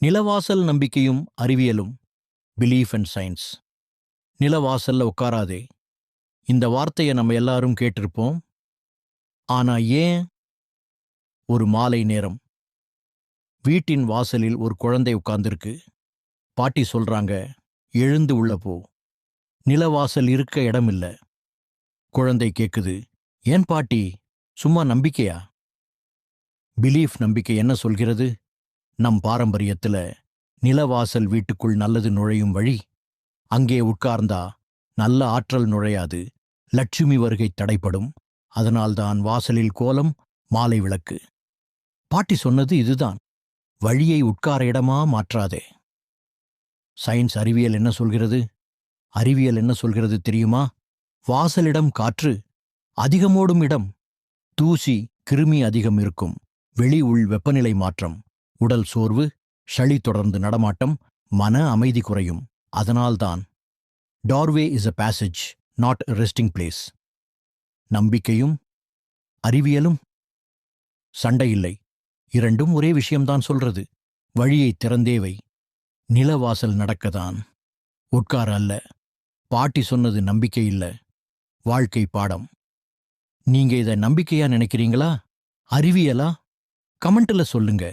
நிலவாசல் நம்பிக்கையும் அறிவியலும். Belief and science. நிலவாசல்ல உட்காராதே. இந்த வார்த்தையை நம்ம எல்லாரும் கேட்டிருப்போம். ஆனா ஏன்? ஒரு மாலை நேரம் வீட்டின் வாசலில் ஒரு குழந்தை உட்கார்ந்திருக்கு. பாட்டி சொல்றாங்க, எழுந்து உள்ள போ, நிலவாசல் இருக்க இடம் இல்ல. குழந்தை கேக்குது, ஏன் பாட்டி, சும்மா நம்பிக்கையா? பிலீஃப் நம்பிக்கை என்ன சொல்கிறது? நம் பாரம்பரியத்துல நிலவாசல் வீட்டுக்குள் நல்லது நுழையும் வழி. அங்கே உட்கார்ந்தா நல்ல ஆற்றல் நுழையாது, லட்சுமி வருகை தடைப்படும். அதனால்தான் வாசலில் கோலம், மாலை விளக்கு. பாட்டி சொன்னது இதுதான். வழியை உட்கார இடமா மாற்றாதே. சயின்ஸ் அறிவியல் என்ன சொல்கிறது? அறிவியல் என்ன சொல்கிறது தெரியுமா? வாசலிடம் காற்று, அதிகமோடும் இடம், தூசி கிருமி அதிகம் இருக்கும், வெளி உள் வெப்பநிலை மாற்றம், உடல் சோர்வு, சளி தொடர்ந்து நடமாட்டம், மன அமைதி குறையும். அதனால்தான் doorway is a passage, not a resting place. நம்பிக்கையும் அறிவியலும் சண்டையில்லை. இரண்டும் ஒரே விஷயம்தான் சொல்றது. வழியை திறந்தே வை. நிலவாசல் நடக்கதான், உட்கார அல்ல. பாட்டி சொன்னது நம்பிக்கை இல்ல, வாழ்க்கை பாடம். நீங்க இதை நம்பிக்கையா நினைக்கிறீங்களா, அறிவியலா? கமெண்ட்ல சொல்லுங்க.